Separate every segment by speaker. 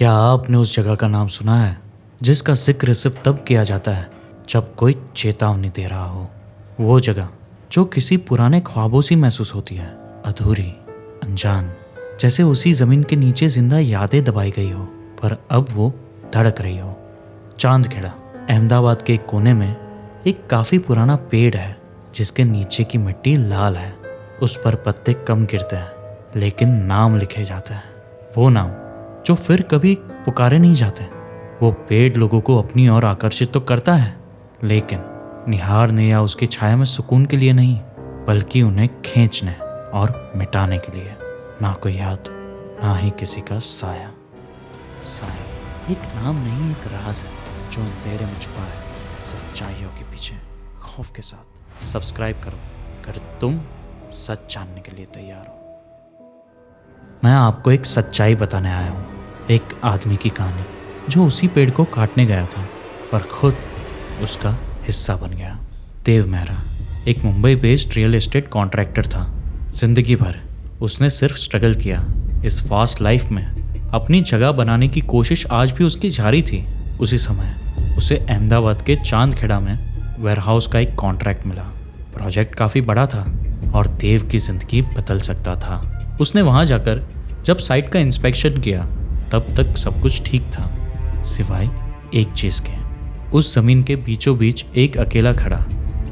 Speaker 1: क्या आपने उस जगह का नाम सुना है जिसका जिक्र सिर्फ तब किया जाता है जब कोई चेतावनी दे रहा हो? वो जगह जो किसी पुराने ख्वाबों सी महसूस होती है, अधूरी, अनजान, जैसे उसी जमीन के नीचे जिंदा यादें दबाई गई हो, पर अब वो धड़क रही हो। चांदखेड़ा अहमदाबाद के एक कोने में एक काफी पुराना पेड़ है जिसके नीचे की मिट्टी लाल है। उस पर पत्ते कम गिरते हैं लेकिन नाम लिखे जाते हैं, वो नाम जो फिर कभी पुकारे नहीं जाते। वो पेड़ लोगों को अपनी ओर आकर्षित तो करता है, लेकिन निहारने या उसकी छाया में सुकून के लिए नहीं, बल्कि उन्हें खींचने और मिटाने के लिए। ना कोई याद, ना ही किसी का साया। साया एक नाम नहीं, एक राज है जो अंधेरे में छुपा है, सच्चाइयों के पीछे, खौफ के साथ। सब्सक्राइब करो अगर तुम सच जानने के लिए तैयार हो। मैं आपको एक सच्चाई बताने आया हूँ, एक आदमी की कहानी जो उसी पेड़ को काटने गया था पर खुद उसका हिस्सा बन गया। देव मेहरा एक Mumbai based real estate contractor था। जिंदगी भर उसने सिर्फ स्ट्रगल किया। इस फास्ट लाइफ में अपनी जगह बनाने की कोशिश आज भी उसकी जारी थी। उसी समय उसे अहमदाबाद के चांदखेड़ा में वेयरहाउस का एक कॉन्ट्रैक्ट मिला। प्रोजेक्ट काफ़ी बड़ा था और देव की ज़िंदगी बदल सकता था। उसने वहाँ जाकर जब साइट का इंस्पेक्शन किया तब तक सब कुछ ठीक था, सिवाय एक चीज़ के। उस ज़मीन के बीचों बीच एक अकेला खड़ा,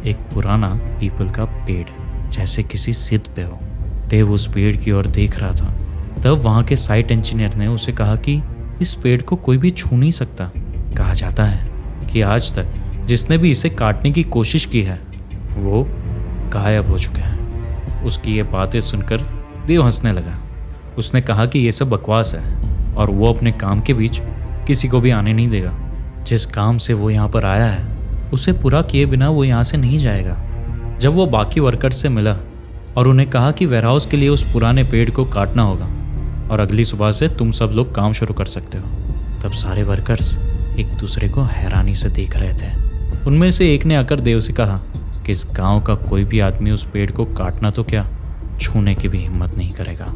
Speaker 1: एक पुराना पीपल का पेड़, जैसे किसी सिद्ध पे हो। देव उस पेड़ की ओर देख रहा था। तब वहाँ के साइट इंजीनियर ने उसे कहा कि इस पेड़ को कोई भी छू नहीं सकता। कहा जाता है कि आज तक जिसने भी इसे काटने की कोशिश की है वो गायब हो चुका है। उसकी ये बातें सुनकर देव हंसने लगा। उसने कहा कि ये सब बकवास है और वो अपने काम के बीच किसी को भी आने नहीं देगा। जिस काम से वो यहाँ पर आया है उसे पूरा किए बिना वो यहाँ से नहीं जाएगा। जब वो बाकी वर्कर्स से मिला और उन्हें कहा कि वेयरहाउस के लिए उस पुराने पेड़ को काटना होगा और अगली सुबह से तुम सब लोग काम शुरू कर सकते हो, तब सारे वर्कर्स एक दूसरे को हैरानी से देख रहे थे। उनमें से एक ने आकर देव से कहा कि इस गांव का कोई भी आदमी उस पेड़ को काटना तो क्या, छूने की भी हिम्मत नहीं करेगा।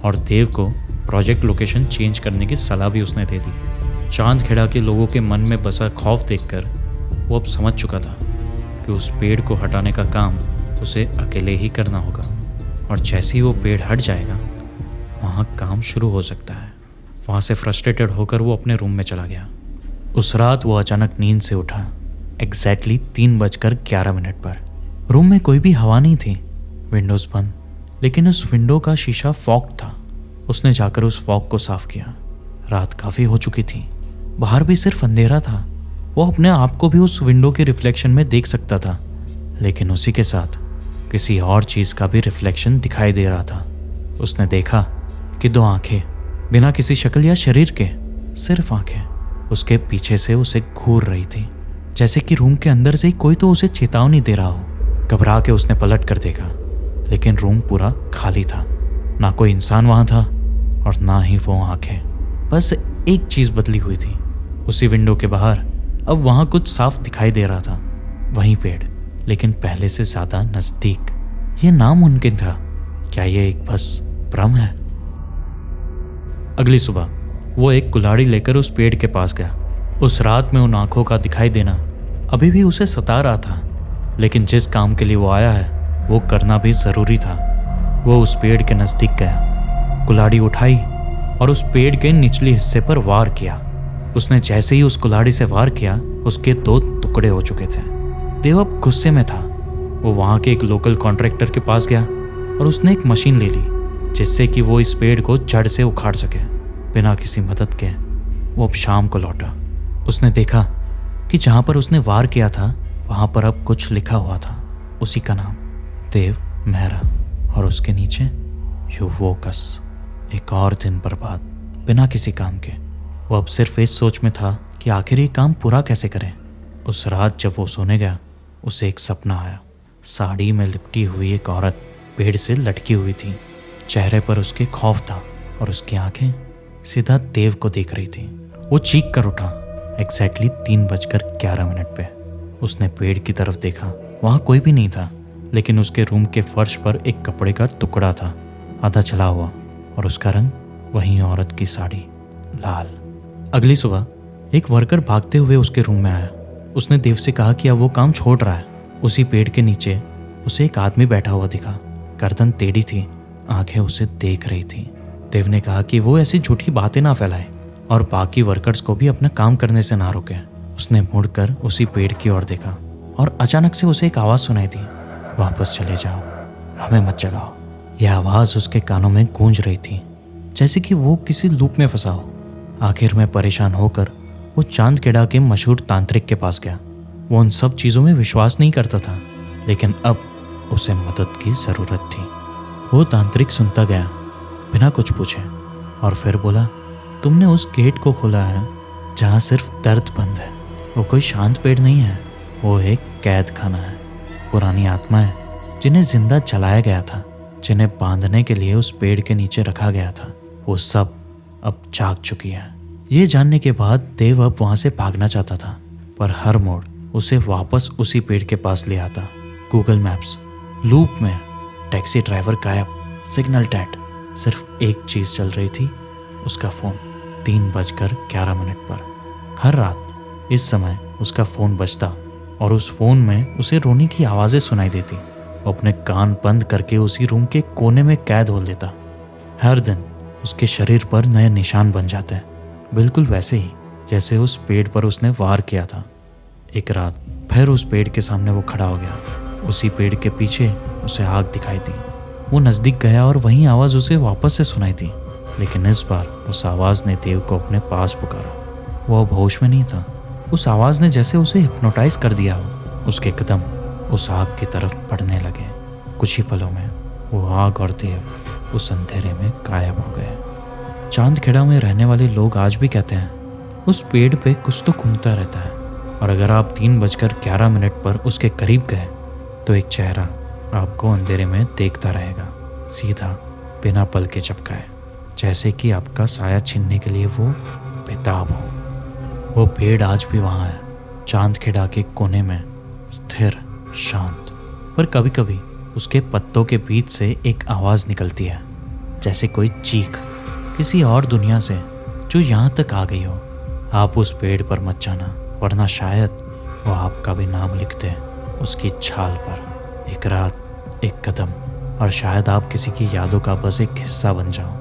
Speaker 1: और देव को प्रोजेक्ट लोकेशन चेंज करने की सलाह भी उसने दे दी। चांदखेड़ा के लोगों के मन में बसा खौफ देखकर वो अब समझ चुका था कि उस पेड़ को हटाने का काम उसे अकेले ही करना होगा, और जैसे ही वो पेड़ हट जाएगा वहाँ काम शुरू हो सकता है। वहाँ से फ्रस्ट्रेटेड होकर वो अपने रूम में चला गया। उस रात वो अचानक नींद से उठा, एग्जैक्टली 3:11 पर। रूम में कोई भी हवा नहीं थी, विंडोज़ बंद, लेकिन उस विंडो का शीशा फॉग था। उसने जाकर उस फॉग को साफ किया। रात काफ़ी हो चुकी थी, बाहर भी सिर्फ अंधेरा था। वो अपने आप को भी उस विंडो के रिफ्लेक्शन में देख सकता था, लेकिन उसी के साथ किसी और चीज़ का भी रिफ्लेक्शन दिखाई दे रहा था। उसने देखा कि 2 आंखें, बिना किसी शक्ल या शरीर के, सिर्फ आंखें, उसके पीछे से उसे घूर रही थी, जैसे कि रूम के अंदर से ही कोई तो उसे चेतावनी दे रहा हो। घबरा के उसने पलट कर देखा, लेकिन रूम पूरा खाली था। ना कोई इंसान वहाँ था और ना ही वो आंखें। बस एक चीज़ बदली हुई थी, उसी विंडो के बाहर अब वहाँ कुछ साफ दिखाई दे रहा था। वहीं पेड़, लेकिन पहले से ज़्यादा नज़दीक। ये नामुमकिन था। क्या ये एक बस भ्रम है? अगली सुबह वो एक कुल्हाड़ी लेकर उस पेड़ के पास गया। उस रात में उन आंखों का दिखाई देना अभी भी उसे सता रहा था, लेकिन जिस काम के लिए वो आया है वो करना भी ज़रूरी था। वो उस पेड़ के नज़दीक गया, कुल्हाड़ी उठाई और उस पेड़ के निचले हिस्से पर वार किया। उसने जैसे ही उस कुल्हाड़ी से वार किया, उसके 2 टुकड़े हो चुके थे। देव अब गुस्से में था। वो वहाँ के एक लोकल कॉन्ट्रैक्टर के पास गया और उसने एक मशीन ले ली जिससे कि वो इस पेड़ को जड़ से उखाड़ सके, बिना किसी मदद के। वो अब शाम को लौटा। उसने देखा कि जहाँ पर उसने वार किया था वहाँ पर अब कुछ लिखा हुआ था, उसी का नाम, देव मेहरा, और उसके नीचे यू वोकस, एक और दिन बर्बाद, बिना किसी काम के। वो अब सिर्फ इस सोच में था कि आखिर ये काम पूरा कैसे करें। उस रात जब वो सोने गया, उसे एक सपना आया। साड़ी में लिपटी हुई एक औरत पेड़ से लटकी हुई थी। चेहरे पर उसके खौफ था और उसकी आंखें सीधा देव को देख रही थी। वो चीख कर उठा। एग्जैक्टली 3:11 पे उसने पेड़ की तरफ देखा। वहाँ कोई भी नहीं था, लेकिन उसके रूम के फर्श पर एक कपड़े का टुकड़ा था, आधा जला हुआ, और उसका रंग वही औरत की साड़ी, लाल। अगली सुबह एक वर्कर भागते हुए उसके रूम में आया। उसने देव से कहा कि अब वो काम छोड़ रहा है। उसी पेड़ के नीचे उसे एक आदमी बैठा हुआ दिखा। गर्दन टेढ़ी थी, आंखें उसे देख रही थी। देव ने कहा कि वो ऐसी झूठी बातें ना फैलाए और बाकी वर्कर्स को भी अपना काम करने से ना रोके। उसने मुड़कर उसी पेड़ की ओर देखा और अचानक से उसे एक आवाज़ सुनाई दी, वापस चले जाओ, हमें मत जगाओ। यह आवाज़ उसके कानों में गूंज रही थी, जैसे कि वो किसी लूप में फंसा हो। आखिर में परेशान होकर वो चांदखेड़ा के मशहूर तांत्रिक के पास गया। वो उन सब चीज़ों में विश्वास नहीं करता था, लेकिन अब उसे मदद की ज़रूरत थी। वो तांत्रिक सुनता गया बिना कुछ पूछे और फिर बोला, तुमने उस गेट को खोला है जहाँ सिर्फ दर्द बंद है। वो कोई शांत पेड़ नहीं है, वो एक कैद खाना है। पुरानी आत्माएं जिन्हें जिंदा जलाया गया था, जिन्हें बांधने के लिए उस पेड़ के नीचे रखा गया था, वो सब अब जाग चुकी है। ये जानने के बाद देव अब वहाँ से भागना चाहता था, पर हर मोड़ उसे वापस उसी पेड़ के पास ले आता। गूगल मैप्स लूप में, टैक्सी ड्राइवर गायब, सिग्नल डेड। सिर्फ एक चीज़ चल रही थी, उसका फ़ोन। 3:11 पर हर रात इस समय उसका फ़ोन बजता और उस फ़ोन में उसे रोने की आवाज़ें सुनाई देती। वो अपने कान बंद करके उसी रूम के कोने में कैद हो लेता। हर दिन उसके शरीर पर नए निशान बन जाते हैं, बिल्कुल वैसे ही जैसे उस पेड़ पर उसने वार किया था। एक रात फिर उस पेड़ के सामने वो खड़ा हो गया। उसी पेड़ के पीछे उसे आग दिखाई दी। वो नज़दीक गया और वही आवाज़ उसे वापस से सुनाई थी, लेकिन इस बार उस आवाज़ ने देव को अपने पास पुकारा। वो अब होश में नहीं था। उस आवाज़ ने जैसे उसे हिप्नोटाइज कर दिया हो। उसके कदम उस आग की तरफ बढ़ने लगे। कुछ ही पलों में वो आग और देव उस अंधेरे में गायब हो गए। चांदखेड़ा में रहने वाले लोग आज भी कहते हैं, उस पेड़ पे कुछ तो घूमता रहता है, और अगर आप 3:11 पर उसके करीब गए तो एक चेहरा आपको अंधेरे में देखता रहेगा, सीधा बिना पल के झपकाए, जैसे कि आपका साया छीनने के लिए वो बेताब हो। वो पेड़ आज भी वहाँ है, चांदखेड़ा के कोने में, स्थिर, शांत। पर कभी कभी उसके पत्तों के बीच से एक आवाज़ निकलती है, जैसे कोई चीख किसी और दुनिया से जो यहाँ तक आ गई हो। आप उस पेड़ पर मत जाना, वरना शायद वो आपका भी नाम लिख दे उसकी छाल पर। एक रात, एक कदम, और शायद आप किसी की यादों का बस एक हिस्सा बन जाओ।